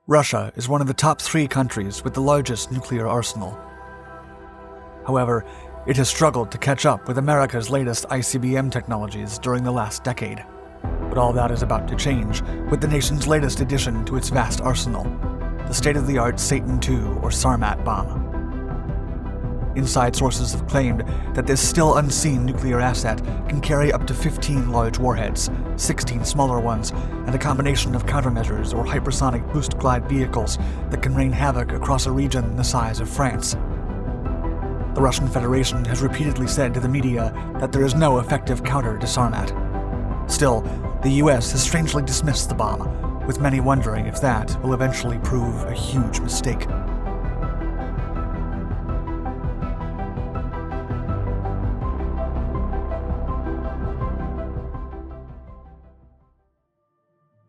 Russia is one of the top 3 countries with the largest nuclear arsenal. However, it has struggled to catch up with America's latest ICBM technologies during the last decade. But all that is about to change with the nation's latest addition to its vast arsenal, the state-of-the-art Satan-2 or Sarmat bomb. Inside sources have claimed that this still unseen nuclear asset can carry up to 15 large warheads, 16 smaller ones, and a combination of countermeasures or hypersonic boost-glide vehicles that can rain havoc across a region the size of France. The Russian Federation has repeatedly said to the media that there is no effective counter to Sarmat. Still, the U.S. has strangely dismissed the bomb, with many wondering if that will eventually prove a huge mistake.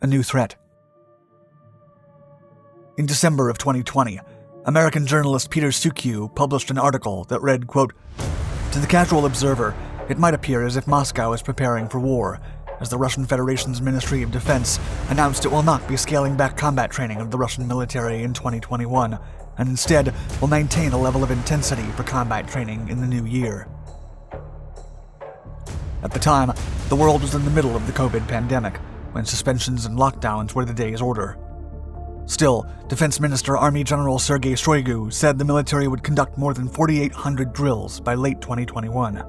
A new threat. In December of 2020, American journalist Peter Sukhu published an article that read, quote, "To the casual observer, it might appear as if Moscow is preparing for war, as the Russian Federation's Ministry of Defense announced it will not be scaling back combat training of the Russian military in 2021, and instead will maintain a level of intensity for combat training in the new year." At the time, the world was in the middle of the COVID pandemic, when suspensions and lockdowns were the day's order. Still, Defense Minister Army General Sergei Shoigu said the military would conduct more than 4,800 drills by late 2021.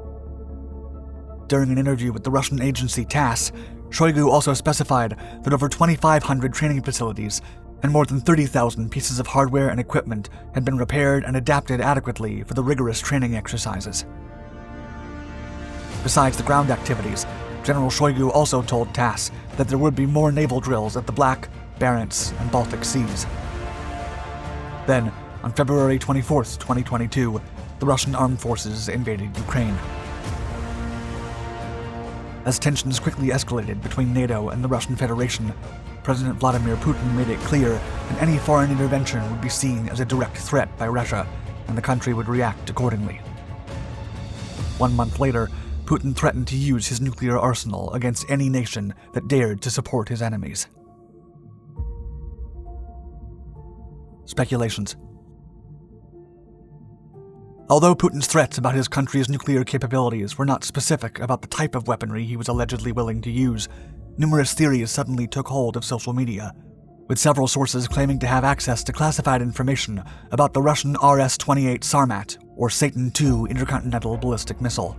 During an interview with the Russian agency TASS, Shoigu also specified that over 2,500 training facilities and more than 30,000 pieces of hardware and equipment had been repaired and adapted adequately for the rigorous training exercises. Besides the ground activities, General Shoigu also told TASS that there would be more naval drills at the Black, Barents, and Baltic Seas. Then, on February 24, 2022, the Russian armed forces invaded Ukraine. As tensions quickly escalated between NATO and the Russian Federation, President Vladimir Putin made it clear that any foreign intervention would be seen as a direct threat by Russia, and the country would react accordingly. 1 month later, Putin threatened to use his nuclear arsenal against any nation that dared to support his enemies. Speculations. Although Putin's threats about his country's nuclear capabilities were not specific about the type of weaponry he was allegedly willing to use, numerous theories suddenly took hold of social media, with several sources claiming to have access to classified information about the Russian RS-28 Sarmat, or Satan-2 intercontinental ballistic missile.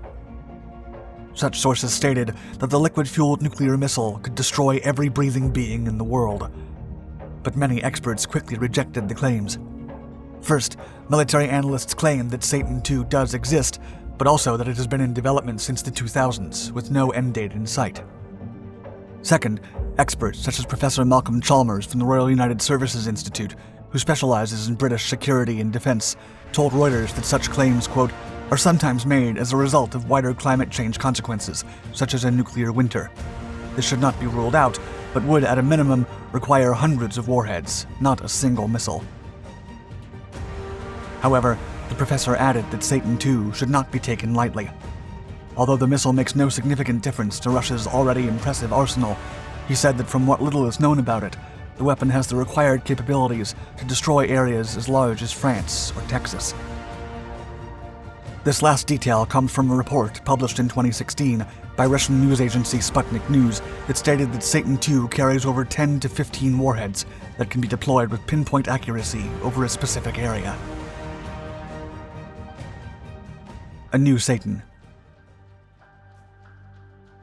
Such sources stated that the liquid-fueled nuclear missile could destroy every breathing being in the world. But many experts quickly rejected the claims. First, military analysts claim that Satan-2 does exist, but also that it has been in development since the 2000s, with no end date in sight. Second, experts such as Professor Malcolm Chalmers from the Royal United Services Institute, who specializes in British security and defense, told Reuters that such claims, quote, "are sometimes made as a result of wider climate change consequences, such as a nuclear winter. This should not be ruled out, but would, at a minimum, require hundreds of warheads, not a single missile." However, the professor added that Satan-2 should not be taken lightly. Although the missile makes no significant difference to Russia's already impressive arsenal, he said that from what little is known about it, the weapon has the required capabilities to destroy areas as large as France or Texas. This last detail comes from a report published in 2016 by Russian news agency Sputnik News that stated that Satan-2 carries over 10 to 15 warheads that can be deployed with pinpoint accuracy over a specific area. A new Satan.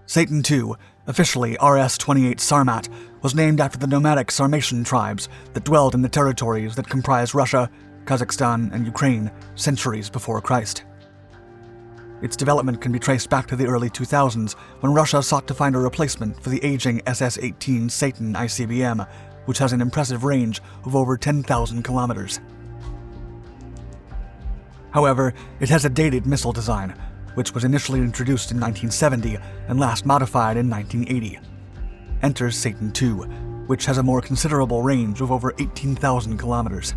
Satan-2, officially RS-28 Sarmat, was named after the nomadic Sarmatian tribes that dwelled in the territories that comprise Russia, Kazakhstan, and Ukraine centuries before Christ. Its development can be traced back to the early 2000s, when Russia sought to find a replacement for the aging SS-18 Satan ICBM, which has an impressive range of over 10,000 kilometers. However, it has a dated missile design, which was initially introduced in 1970 and last modified in 1980. Enter Satan-2, which has a more considerable range of over 18,000 kilometers.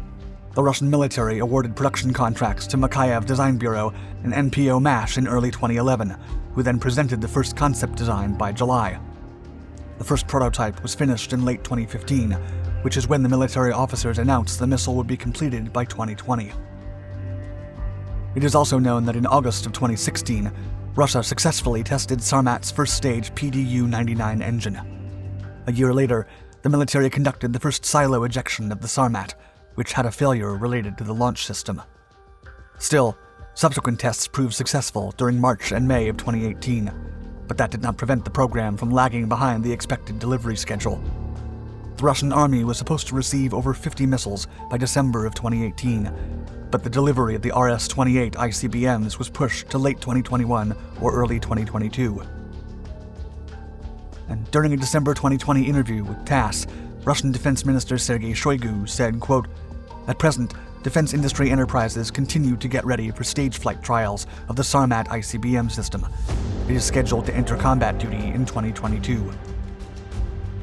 The Russian military awarded production contracts to Makayev Design Bureau and NPO MASH in early 2011, who then presented the first concept design by July. The first prototype was finished in late 2015, which is when the military officers announced the missile would be completed by 2020. It is also known that in August of 2016, Russia successfully tested Sarmat's first-stage PDU-99 engine. A year later, the military conducted the first silo ejection of the Sarmat, which had a failure related to the launch system. Still, subsequent tests proved successful during March and May of 2018, but that did not prevent the program from lagging behind the expected delivery schedule. The Russian army was supposed to receive over 50 missiles by December of 2018, but the delivery of the RS-28 ICBMs was pushed to late 2021 or early 2022. And during a December 2020 interview with TASS, Russian Defense Minister Sergei Shoigu said, quote, "At present, defense industry enterprises continue to get ready for stage flight trials of the Sarmat ICBM system. It is scheduled to enter combat duty in 2022.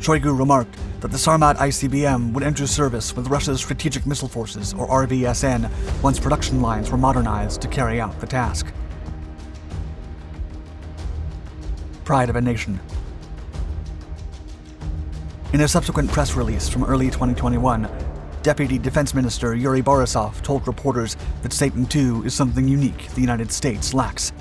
Shoigu remarked that the Sarmat ICBM would enter service with Russia's Strategic Missile Forces, or RVSN, once production lines were modernized to carry out the task. Pride of a nation. In a subsequent press release from early 2021, Deputy Defense Minister Yuri Borisov told reporters that Satan-2 is something unique the United States lacks.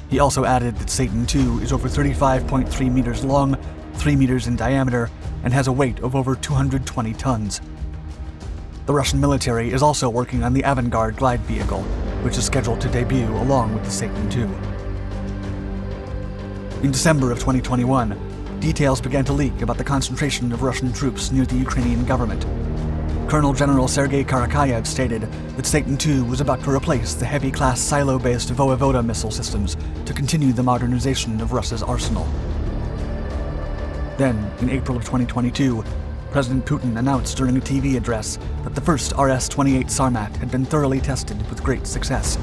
He also added that Satan-2 is over 35.3 meters long, 3 meters in diameter, and has a weight of over 220 tons. The Russian military is also working on the Avangard glide vehicle, which is scheduled to debut along with the Satan-2. In December of 2021, details began to leak about the concentration of Russian troops near the Ukrainian government. Colonel General Sergei Karakayev stated that Satan-2 was about to replace the heavy-class silo-based Voyevoda missile systems to continue the modernization of Russia's arsenal. Then, in April of 2022, President Putin announced during a TV address that the first RS-28 Sarmat had been thoroughly tested with great success.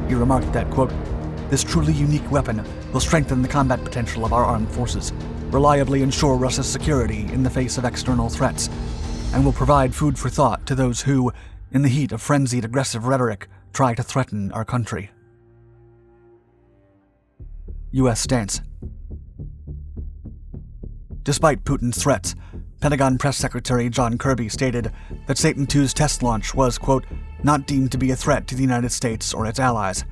He remarked that, quote, "This truly unique weapon will strengthen the combat potential of our armed forces, reliably ensure Russia's security in the face of external threats, and will provide food for thought to those who, in the heat of frenzied aggressive rhetoric, try to threaten our country." U.S. stance. Despite Putin's threats, Pentagon Press Secretary John Kirby stated that Satan-2's test launch was, quote, "not deemed to be a threat to the United States or its allies.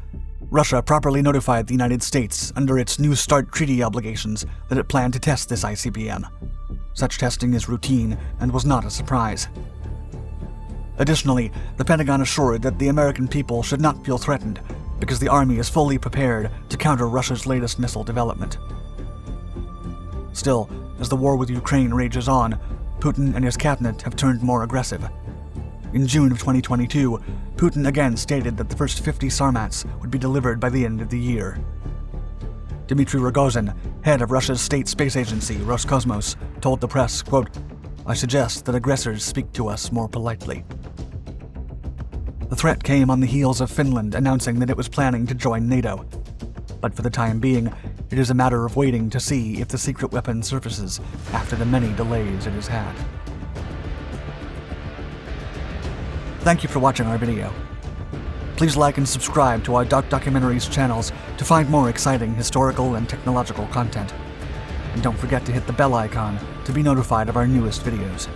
Russia properly notified the United States under its New START treaty obligations that it planned to test this ICBM. Such testing is routine and was not a surprise." Additionally, the Pentagon assured that the American people should not feel threatened because the Army is fully prepared to counter Russia's latest missile development. Still, as the war with Ukraine rages on, Putin and his cabinet have turned more aggressive. In June of 2022, Putin again stated that the first 50 Sarmats would be delivered by the end of the year. Dmitry Rogozin, head of Russia's state space agency, Roscosmos, told the press, quote, "I suggest that aggressors speak to us more politely." The threat came on the heels of Finland announcing that it was planning to join NATO. But for the time being, it is a matter of waiting to see if the secret weapon surfaces after the many delays it has had. Thank you for watching our video. Please like and subscribe to our Dark Documentaries channels to find more exciting historical and technological content. And don't forget to hit the bell icon to be notified of our newest videos.